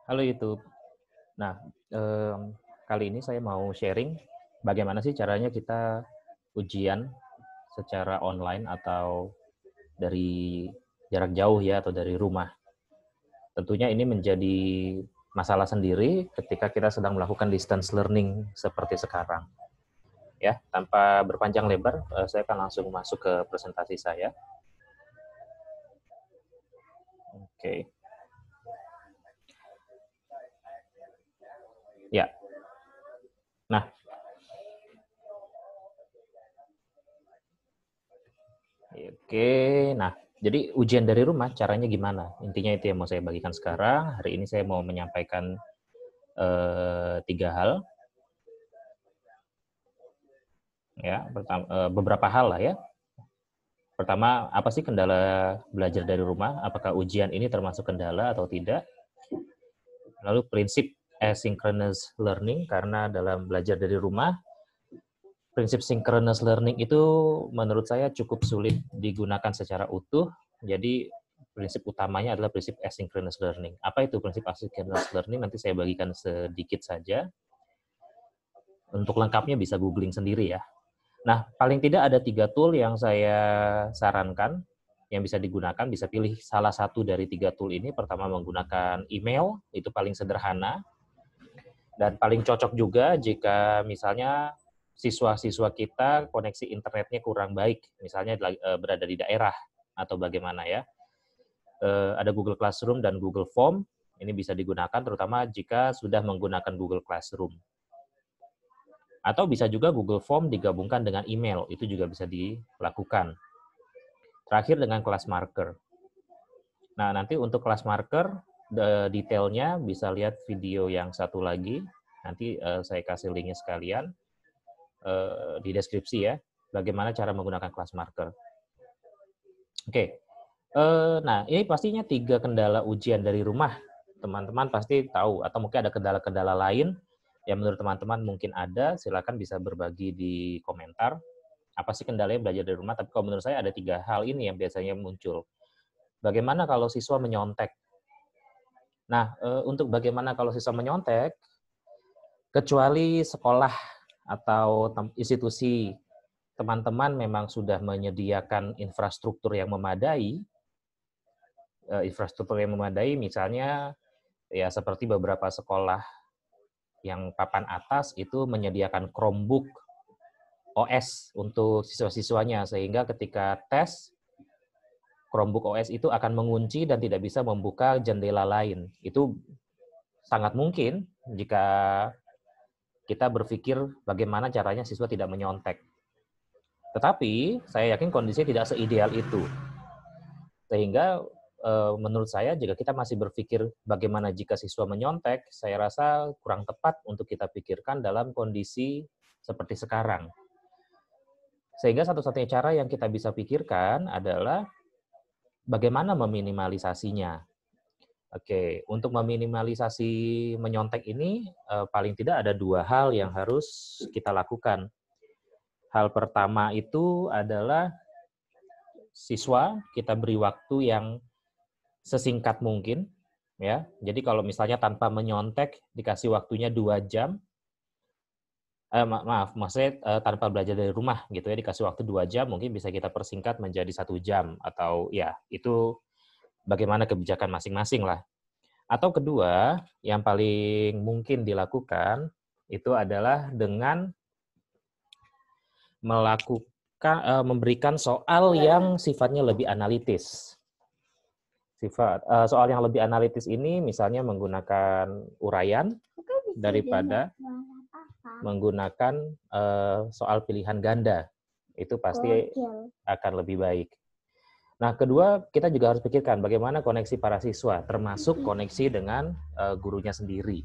Halo YouTube. Nah, kali ini saya mau sharing bagaimana sih caranya kita ujian secara online atau dari jarak jauh ya, atau dari rumah. Tentunya ini menjadi masalah sendiri ketika kita sedang melakukan distance learning seperti sekarang. Ya, tanpa berpanjang lebar, saya akan langsung masuk ke presentasi saya. Oke. Ya. Nah, oke. Nah, jadi ujian dari rumah caranya gimana? Intinya itu yang mau saya bagikan sekarang. Hari ini saya mau menyampaikan 3 hal. Ya, beberapa hal lah ya. Pertama, apa sih kendala belajar dari rumah? Apakah ujian ini termasuk kendala atau tidak? Lalu prinsip asynchronous learning, karena dalam belajar dari rumah, prinsip synchronous learning itu menurut saya cukup sulit digunakan secara utuh. Jadi prinsip utamanya adalah prinsip asynchronous learning. Apa itu prinsip asynchronous learning? Nanti saya bagikan sedikit saja. Untuk lengkapnya bisa googling sendiri ya. Nah, paling tidak ada 3 tool yang saya sarankan yang bisa digunakan. Bisa pilih salah satu dari 3 tool ini. Pertama, menggunakan email, itu paling sederhana. Dan paling cocok juga jika misalnya siswa-siswa kita koneksi internetnya kurang baik, misalnya berada di daerah atau bagaimana ya. Ada Google Classroom dan Google Form, ini bisa digunakan terutama jika sudah menggunakan Google Classroom. Atau bisa juga Google Form digabungkan dengan email, itu juga bisa dilakukan. Terakhir dengan kelas marker. Nah, nanti untuk kelas marker, detailnya bisa lihat video yang satu lagi. Nanti saya kasih linknya sekalian di deskripsi ya, bagaimana cara menggunakan kelas marker. Oke, nah ini pastinya 3 kendala ujian dari rumah. Teman-teman pasti tahu, atau mungkin ada kendala-kendala lain yang menurut teman-teman mungkin ada, silakan bisa berbagi di komentar. Apa sih kendalanya belajar dari rumah? Tapi kalau menurut saya ada 3 hal ini yang biasanya muncul. Bagaimana kalau siswa menyontek? Nah, untuk bagaimana kalau siswa menyontek, kecuali sekolah atau institusi teman-teman memang sudah menyediakan infrastruktur yang memadai, misalnya ya seperti beberapa sekolah yang papan atas itu menyediakan Chromebook OS untuk siswa-siswanya, sehingga ketika tes, Chromebook OS itu akan mengunci dan tidak bisa membuka jendela lain. Itu sangat mungkin jika kita berpikir bagaimana caranya siswa tidak menyontek. Tetapi saya yakin kondisinya tidak seideal itu. Sehingga menurut saya jika kita masih berpikir bagaimana jika siswa menyontek, saya rasa kurang tepat untuk kita pikirkan dalam kondisi seperti sekarang. Sehingga satu-satunya cara yang kita bisa pikirkan adalah bagaimana meminimalisasinya. Oke, untuk meminimalisasi menyontek ini paling tidak ada 2 hal yang harus kita lakukan. Hal pertama itu adalah siswa kita beri waktu yang sesingkat mungkin ya. Jadi kalau misalnya tanpa menyontek dikasih waktunya 2 jam, maksudnya tanpa belajar dari rumah gitu ya, dikasih waktu 2 jam, mungkin bisa kita persingkat menjadi 1 jam, atau ya itu bagaimana kebijakan masing-masing lah. Atau kedua, yang paling mungkin dilakukan itu adalah dengan memberikan soal yang sifatnya lebih analitis. Soal yang lebih analitis ini misalnya menggunakan uraian daripada menggunakan soal pilihan ganda. Itu pasti akan lebih baik. Nah, kedua, kita juga harus pikirkan bagaimana koneksi para siswa, termasuk koneksi dengan gurunya sendiri.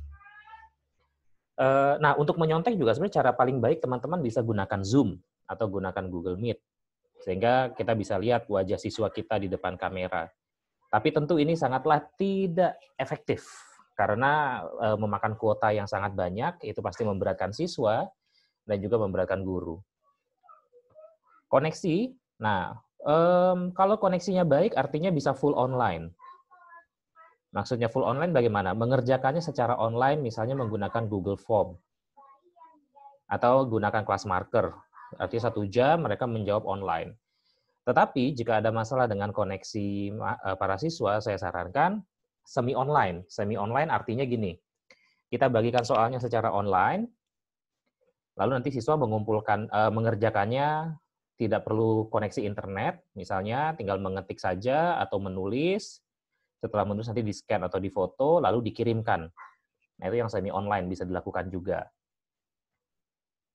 Nah, untuk menyontek juga sebenarnya cara paling baik teman-teman bisa gunakan Zoom atau gunakan Google Meet, sehingga kita bisa lihat wajah siswa kita di depan kamera. Tapi tentu ini sangatlah tidak efektif, karena memakan kuota yang sangat banyak, itu pasti memberatkan siswa dan juga memberatkan guru. Koneksi, nah kalau koneksinya baik artinya bisa full online. Maksudnya full online bagaimana? Mengerjakannya secara online, misalnya menggunakan Google Form atau gunakan kelas marker. Artinya 1 jam mereka menjawab online. Tetapi jika ada masalah dengan koneksi para siswa, saya sarankan semi online. Semi online artinya gini, kita bagikan soalnya secara online, lalu nanti siswa mengerjakannya tidak perlu koneksi internet, misalnya tinggal mengetik saja atau menulis, setelah menulis nanti di-scan atau difoto, lalu dikirimkan. Nah, itu yang semi online bisa dilakukan juga.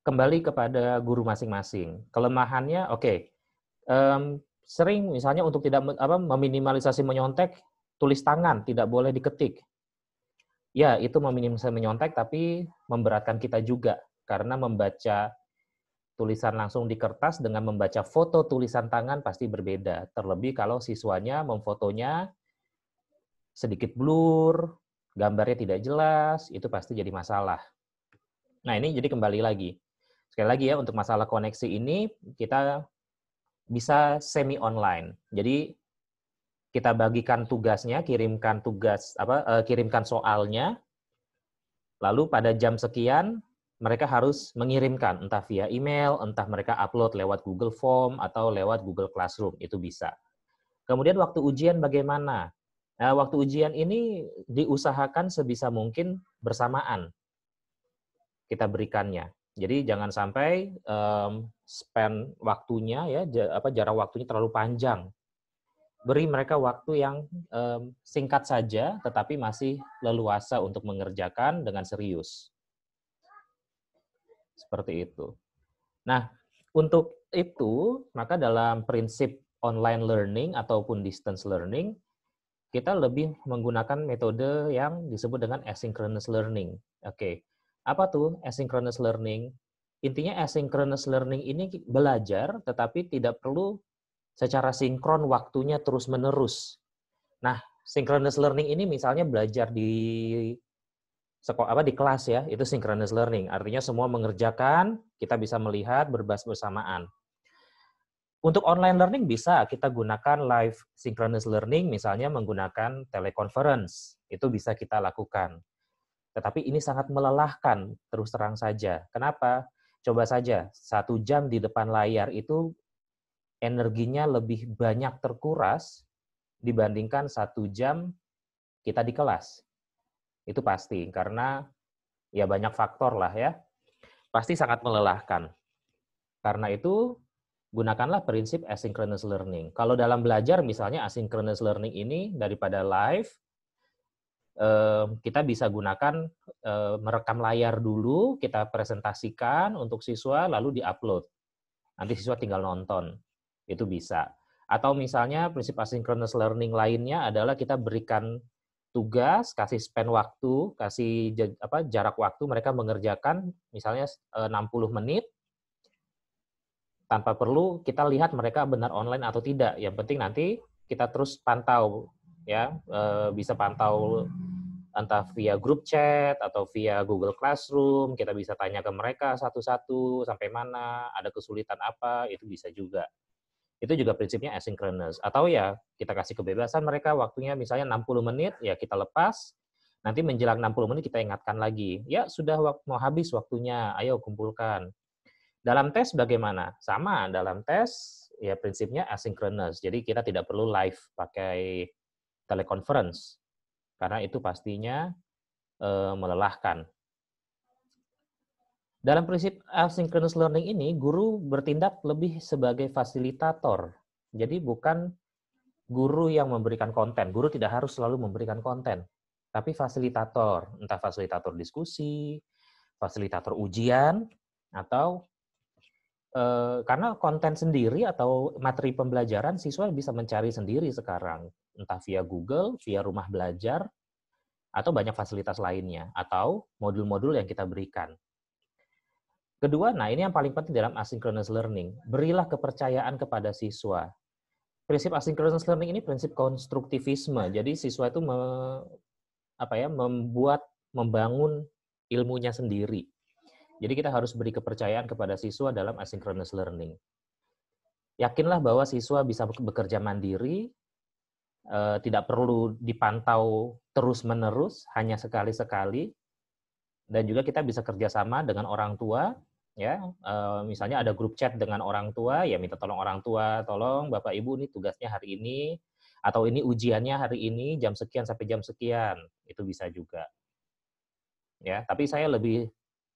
Kembali kepada guru masing-masing. Kelemahannya, oke. Sering misalnya untuk tidak meminimalisasi menyontek, tulis tangan, tidak boleh diketik. Ya, itu meminimalisasi menyontek, tapi memberatkan kita juga. Karena membaca tulisan langsung di kertas dengan membaca foto tulisan tangan pasti berbeda. Terlebih kalau siswanya memfotonya sedikit blur, gambarnya tidak jelas, itu pasti jadi masalah. Nah, ini jadi kembali lagi. Sekali lagi ya, untuk masalah koneksi ini, kita bisa semi online. Jadi kita bagikan tugasnya, kirimkan soalnya, lalu pada jam sekian mereka harus mengirimkan entah via email, entah mereka upload lewat Google Form atau lewat Google Classroom, itu bisa. Kemudian waktu ujian bagaimana? Nah, waktu ujian ini diusahakan sebisa mungkin bersamaan kita berikannya. Jadi jangan sampai spend waktunya ya jarak waktunya terlalu panjang. Beri mereka waktu yang singkat saja, tetapi masih leluasa untuk mengerjakan dengan serius. Seperti itu. Nah, untuk itu, maka dalam prinsip online learning ataupun distance learning, kita lebih menggunakan metode yang disebut dengan asynchronous learning. Oke, apa tuh asynchronous learning? Intinya asynchronous learning ini belajar, tetapi tidak perlu secara sinkron waktunya terus-menerus. Nah, synchronous learning ini misalnya belajar di sekolah di kelas ya, itu synchronous learning. Artinya semua mengerjakan, kita bisa melihat berbahas bersamaan. Untuk online learning bisa kita gunakan live synchronous learning, misalnya menggunakan teleconference. Itu bisa kita lakukan. Tetapi ini sangat melelahkan, terus terang saja. Kenapa? Coba saja, 1 jam di depan layar itu energinya lebih banyak terkuras dibandingkan 1 jam kita di kelas. Itu pasti, karena ya banyak faktor lah ya. Pasti sangat melelahkan. Karena itu, gunakanlah prinsip asynchronous learning. Kalau dalam belajar, misalnya asynchronous learning ini daripada live, kita bisa gunakan merekam layar dulu, kita presentasikan untuk siswa, lalu di-upload. Nanti siswa tinggal nonton. Itu bisa. Atau misalnya prinsip asynchronous learning lainnya adalah kita berikan tugas, kasih span waktu, kasih jarak waktu mereka mengerjakan misalnya 60 menit, tanpa perlu kita lihat mereka benar online atau tidak. Yang penting nanti kita terus pantau, ya bisa pantau entah via grup chat atau via Google Classroom, kita bisa tanya ke mereka satu-satu sampai mana, ada kesulitan apa, itu bisa juga. Itu juga prinsipnya asynchronous. Atau ya kita kasih kebebasan mereka waktunya misalnya 60 menit, ya kita lepas, nanti menjelang 60 menit kita ingatkan lagi, ya sudah mau habis waktunya, ayo kumpulkan. Dalam tes bagaimana? Sama, dalam tes ya prinsipnya asynchronous. Jadi kita tidak perlu live pakai teleconference. Karena itu pastinya melelahkan. Dalam prinsip asynchronous learning ini, guru bertindak lebih sebagai fasilitator. Jadi bukan guru yang memberikan konten. Guru tidak harus selalu memberikan konten. Tapi fasilitator. Entah fasilitator diskusi, fasilitator ujian, atau karena konten sendiri atau materi pembelajaran siswa bisa mencari sendiri sekarang. Entah via Google, via rumah belajar, atau banyak fasilitas lainnya. Atau modul-modul yang kita berikan. Kedua, nah ini yang paling penting dalam asynchronous learning. Berilah kepercayaan kepada siswa. Prinsip asynchronous learning ini prinsip konstruktivisme. Jadi siswa itu membangun ilmunya sendiri. Jadi kita harus beri kepercayaan kepada siswa dalam asynchronous learning. Yakinlah bahwa siswa bisa bekerja mandiri, tidak perlu dipantau terus-menerus, hanya sekali-sekali. Dan juga kita bisa kerjasama dengan orang tua, ya. Misalnya ada grup chat dengan orang tua, ya minta tolong orang tua, tolong Bapak Ibu ini tugasnya hari ini, atau ini ujiannya hari ini jam sekian sampai jam sekian, itu bisa juga. Ya, tapi saya lebih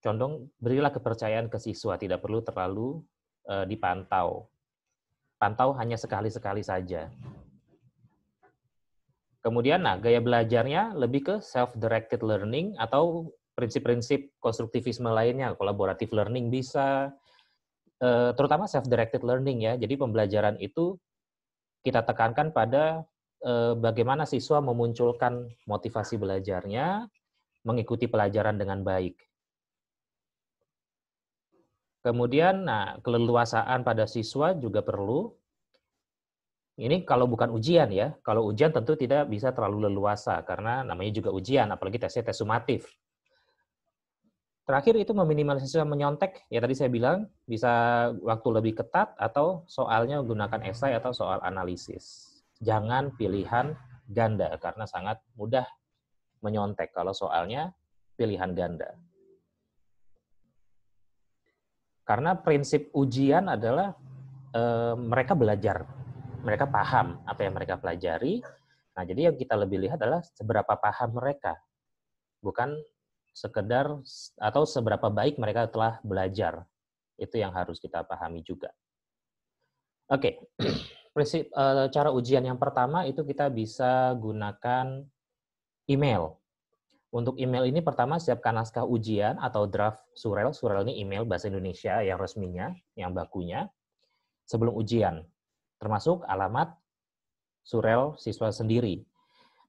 condong berilah kepercayaan ke siswa, tidak perlu terlalu dipantau. Pantau hanya sekali-sekali saja. Kemudian, nah, gaya belajarnya lebih ke self-directed learning atau prinsip-prinsip konstruktivisme lainnya, collaborative learning bisa, terutama self-directed learning ya. Jadi pembelajaran itu kita tekankan pada bagaimana siswa memunculkan motivasi belajarnya, mengikuti pelajaran dengan baik. Kemudian, nah, keleluasaan pada siswa juga perlu. Ini kalau bukan ujian ya. Kalau ujian tentu tidak bisa terlalu leluasa karena namanya juga ujian, apalagi tesnya tes sumatif. Terakhir itu meminimalisasi menyontek, ya tadi saya bilang bisa waktu lebih ketat atau soalnya menggunakan esai atau soal analisis. Jangan pilihan ganda karena sangat mudah menyontek kalau soalnya pilihan ganda. Karena prinsip ujian adalah mereka belajar, mereka paham apa yang mereka pelajari. Nah, jadi yang kita lebih lihat adalah seberapa paham mereka, bukan sekedar atau seberapa baik mereka telah belajar. Itu yang harus kita pahami juga. Oke, prinsip cara ujian yang pertama itu kita bisa gunakan email. Untuk email ini pertama siapkan naskah ujian atau draft surel. Surel ini email bahasa Indonesia yang resminya, yang bakunya, sebelum ujian. Termasuk alamat surel siswa sendiri.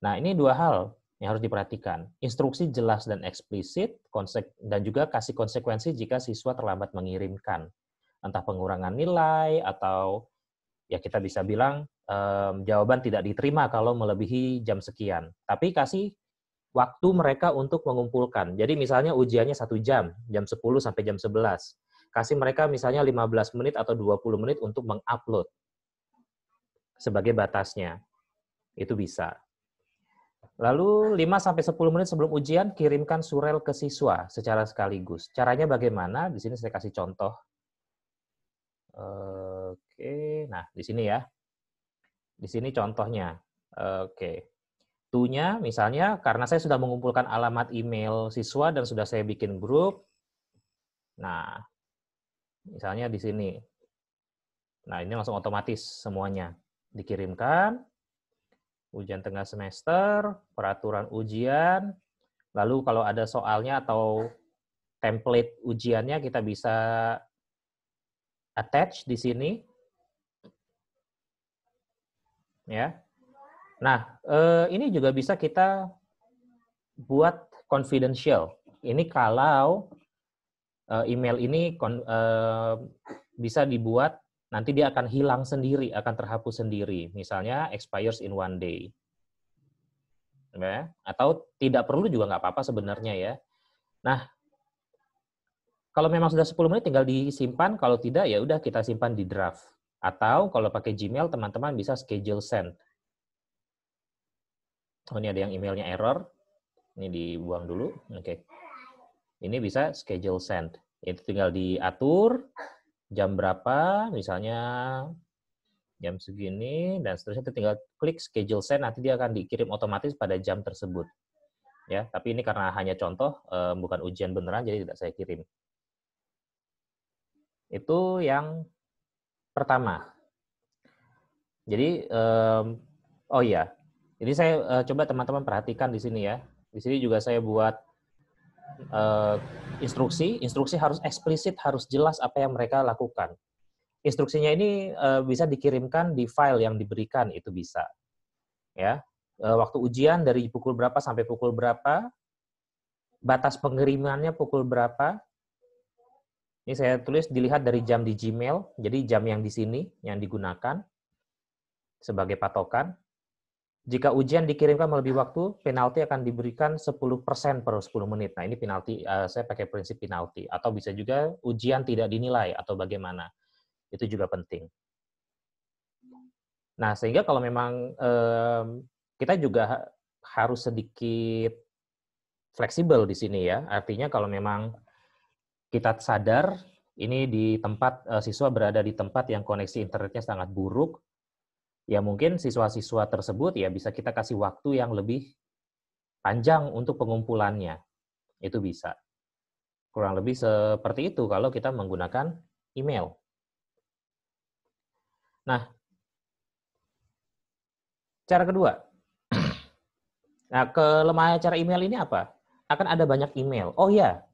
Nah, ini dua hal yang harus diperhatikan. Instruksi jelas dan eksplisit, dan juga kasih konsekuensi jika siswa terlambat mengirimkan. Entah pengurangan nilai, atau ya kita bisa bilang jawaban tidak diterima kalau melebihi jam sekian. Tapi kasih waktu mereka untuk mengumpulkan. Jadi misalnya ujiannya 1 jam, jam 10 sampai jam 11. Kasih mereka misalnya 15 menit atau 20 menit untuk mengupload sebagai batasnya. Itu bisa. Lalu 5 sampai 10 menit sebelum ujian kirimkan surel ke siswa secara sekaligus. Caranya bagaimana? Di sini saya kasih contoh. Oke, nah di sini ya. Di sini contohnya. Oke. To-nya misalnya karena saya sudah mengumpulkan alamat email siswa dan sudah saya bikin grup. Nah, misalnya di sini. Nah, ini langsung otomatis semuanya dikirimkan. Ujian tengah semester, peraturan ujian, lalu kalau ada soalnya atau template ujiannya kita bisa attach di sini. Ya. Nah, ini juga bisa kita buat confidential. Ini kalau email ini bisa dibuat, nanti dia akan hilang sendiri, akan terhapus sendiri. Misalnya expires in 1 day. Ya. Atau tidak perlu juga nggak apa-apa sebenarnya ya. Nah, kalau memang sudah 10 menit tinggal disimpan, kalau tidak ya udah kita simpan di draft. Atau kalau pakai Gmail, teman-teman bisa schedule send. Oh, ini ada yang emailnya error. Ini dibuang dulu. Oke. Ini bisa schedule send. Itu tinggal diatur jam berapa, misalnya jam segini, dan seterusnya. Itu tinggal klik schedule send, nanti dia akan dikirim otomatis pada jam tersebut. Ya, tapi ini karena hanya contoh, bukan ujian beneran, jadi tidak saya kirim. Itu yang pertama. Jadi, oh iya, jadi saya coba teman-teman perhatikan di sini ya. Di sini juga saya buat instruksi harus eksplisit, harus jelas apa yang mereka lakukan. Instruksinya ini bisa dikirimkan di file yang diberikan, itu bisa. Ya, waktu ujian dari pukul berapa sampai pukul berapa, batas pengirimannya pukul berapa. Ini saya tulis dilihat dari jam di Gmail, jadi jam yang di sini yang digunakan sebagai patokan. Jika ujian dikirimkan melebihi waktu, penalti akan diberikan 10% per 10 menit. Nah, ini penalti, saya pakai prinsip penalti. Atau bisa juga ujian tidak dinilai, atau bagaimana. Itu juga penting. Nah, sehingga kalau memang kita juga harus sedikit fleksibel di sini ya. Artinya kalau memang kita sadar ini di tempat siswa berada di tempat yang koneksi internetnya sangat buruk, ya mungkin siswa-siswa tersebut ya bisa kita kasih waktu yang lebih panjang untuk pengumpulannya. Itu bisa. Kurang lebih seperti itu kalau kita menggunakan email. Nah, cara kedua. Nah, kelemahan cara email ini apa? Akan ada banyak email. Oh ya,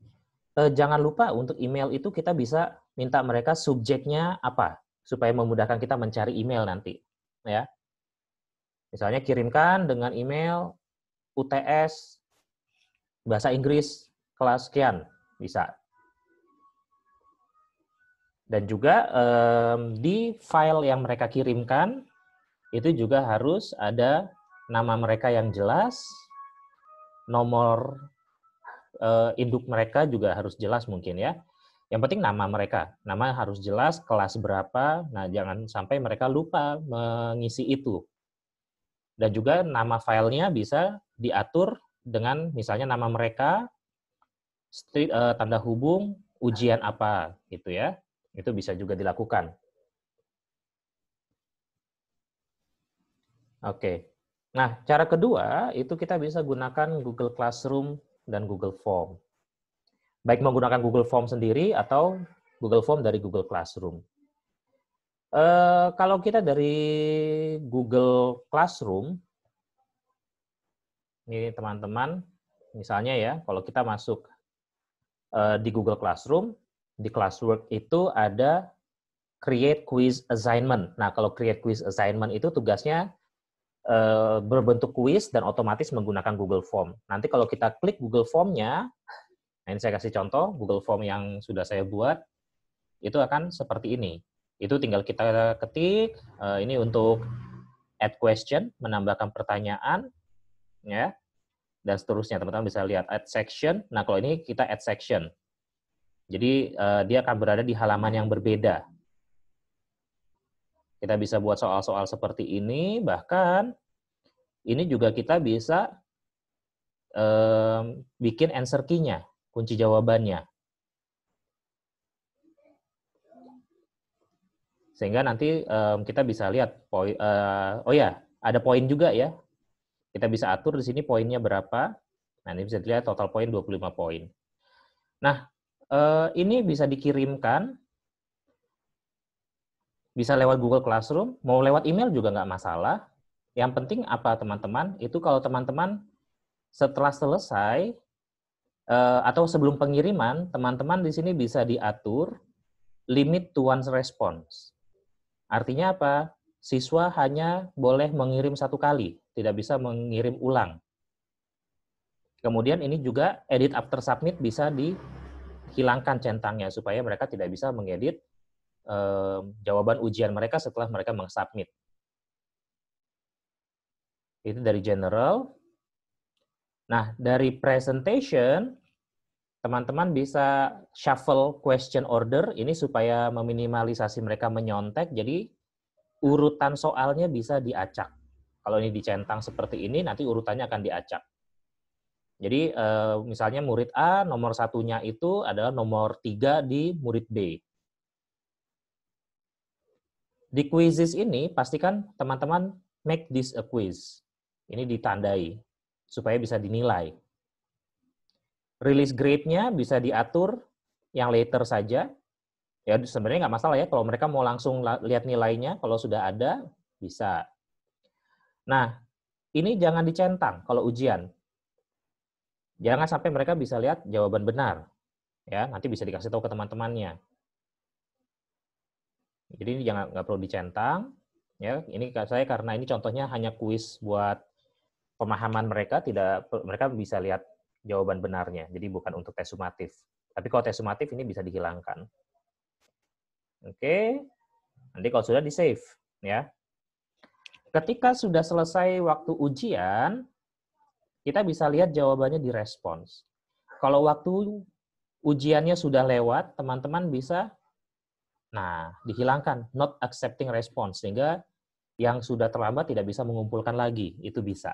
jangan lupa untuk email itu kita bisa minta mereka subjeknya apa, supaya memudahkan kita mencari email nanti. Ya, misalnya kirimkan dengan email UTS bahasa Inggris kelas sekian, bisa. Dan juga di file yang mereka kirimkan itu juga harus ada nama mereka yang jelas, nomor induk mereka juga harus jelas mungkin ya. Yang penting nama mereka, nama harus jelas, kelas berapa. Nah, jangan sampai mereka lupa mengisi itu. Dan juga nama filenya bisa diatur dengan misalnya nama mereka, tanda hubung, ujian apa gitu ya. Itu bisa juga dilakukan. Oke. Nah, cara kedua itu kita bisa gunakan Google Classroom dan Google Form. Baik menggunakan Google Form sendiri atau Google Form dari Google Classroom. Kalau kita dari Google Classroom, ini teman-teman, misalnya ya, kalau kita masuk di Google Classroom, di Classwork itu ada Create Quiz Assignment. Nah, kalau Create Quiz Assignment itu tugasnya berbentuk kuis dan otomatis menggunakan Google Form. Nanti kalau kita klik Google Form-nya, nah ini saya kasih contoh, Google Form yang sudah saya buat, itu akan seperti ini. Itu tinggal kita ketik, ini untuk add question, menambahkan pertanyaan, ya, dan seterusnya. Teman-teman bisa lihat add section. Nah, kalau ini kita add section. Jadi, dia akan berada di halaman yang berbeda. Kita bisa buat soal-soal seperti ini, bahkan ini juga kita bisa bikin answer key-nya, kunci jawabannya. Sehingga nanti kita bisa lihat, oh ya, ada poin juga ya. Kita bisa atur di sini poinnya berapa. Nah, ini bisa dilihat total poin 25 poin. Nah, ini bisa dikirimkan, bisa lewat Google Classroom, mau lewat email juga nggak masalah. Yang penting apa teman-teman, itu kalau teman-teman setelah selesai, atau sebelum pengiriman, teman-teman di sini bisa diatur limit to one's response. Artinya apa? Siswa hanya boleh mengirim satu kali, tidak bisa mengirim ulang. Kemudian ini juga edit after submit bisa dihilangkan centangnya supaya mereka tidak bisa mengedit jawaban ujian mereka setelah mereka meng-submit. Itu dari general. Nah, dari presentation, teman-teman bisa shuffle question order, ini supaya meminimalisasi mereka menyontek, jadi urutan soalnya bisa diacak. Kalau ini dicentang seperti ini, nanti urutannya akan diacak. Jadi misalnya murid A, nomor satunya itu adalah nomor 3 di murid B. Di quizzes ini, pastikan teman-teman make this a quiz. Ini ditandai, supaya bisa dinilai. Release grade-nya bisa diatur yang later saja. Ya sebenarnya nggak masalah ya, kalau mereka mau langsung lihat nilainya, kalau sudah ada, bisa. Nah, ini jangan dicentang kalau ujian. Jangan sampai mereka bisa lihat jawaban benar. Ya, nanti bisa dikasih tahu ke teman-temannya. Jadi ini nggak perlu dicentang. Ya, ini saya karena ini contohnya hanya kuis buat pemahaman mereka, mereka bisa lihat jawaban benarnya. Jadi bukan untuk tes sumatif. Tapi kalau tes sumatif ini bisa dihilangkan. Oke. Nanti kalau sudah di save, ya. Ketika sudah selesai waktu ujian, kita bisa lihat jawabannya di respons. Kalau waktu ujiannya sudah lewat, teman-teman bisa dihilangkan not accepting response, sehingga yang sudah terlambat tidak bisa mengumpulkan lagi, itu bisa.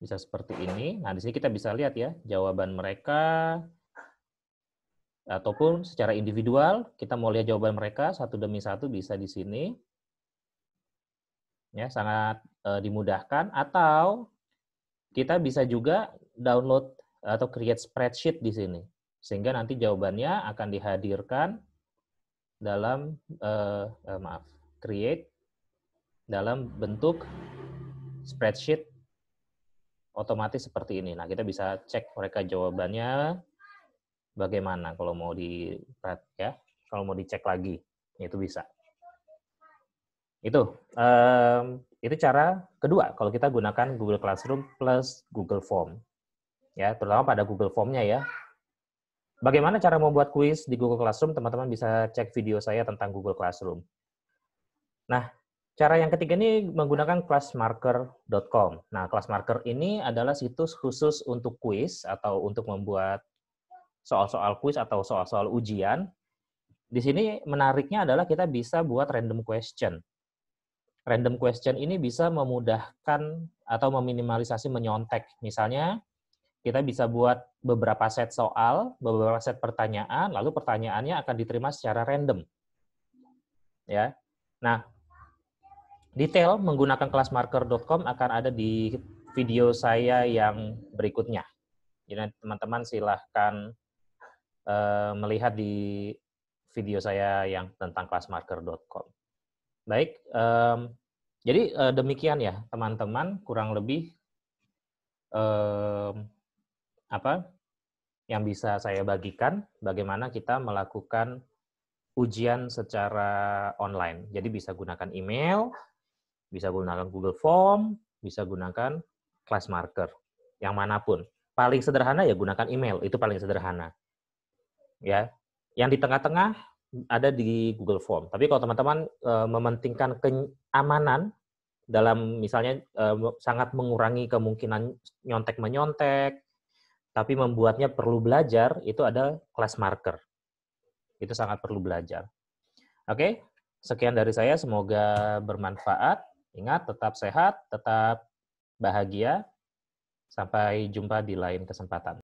Bisa seperti ini. Nah, di sini kita bisa lihat ya, jawaban mereka, ataupun secara individual, kita mau lihat jawaban mereka satu demi satu bisa di sini. Ya, sangat dimudahkan. Atau kita bisa juga download atau create spreadsheet di sini. Sehingga nanti jawabannya akan dihadirkan dalam, create dalam bentuk spreadsheet otomatis seperti ini. Nah, kita bisa cek mereka jawabannya bagaimana kalau mau kalau mau dicek lagi, itu bisa. Itu cara kedua kalau kita gunakan Google Classroom plus Google Form. Ya, terutama pada Google Form-nya ya. Bagaimana cara membuat kuis di Google Classroom? Teman-teman bisa cek video saya tentang Google Classroom. Nah, cara yang ketiga ini menggunakan classmarker.com. Nah, Classmarker ini adalah situs khusus untuk kuis atau untuk membuat soal-soal kuis atau soal-soal ujian. Di sini menariknya adalah kita bisa buat random question. Random question ini bisa memudahkan atau meminimalisasi menyontek. Misalnya, kita bisa buat beberapa set soal, beberapa set pertanyaan, lalu pertanyaannya akan diterima secara random. Ya. Nah, detail menggunakan classmarker.com akan ada di video saya yang berikutnya. Jadi teman-teman silahkan melihat di video saya yang tentang classmarker.com. Baik, jadi demikian ya teman-teman, kurang lebih yang bisa saya bagikan bagaimana kita melakukan ujian secara online. Jadi bisa gunakan email, bisa gunakan Google Form, bisa gunakan Classmarker, yang manapun. Paling sederhana ya gunakan email, itu paling sederhana. Ya, yang di tengah-tengah ada di Google Form. Tapi kalau teman-teman mementingkan keamanan dalam misalnya sangat mengurangi kemungkinan nyontek-menyontek, tapi membuatnya perlu belajar, itu ada Classmarker. Itu sangat perlu belajar. Oke, sekian dari saya, semoga bermanfaat. Ingat, tetap sehat, tetap bahagia. Sampai jumpa di lain kesempatan.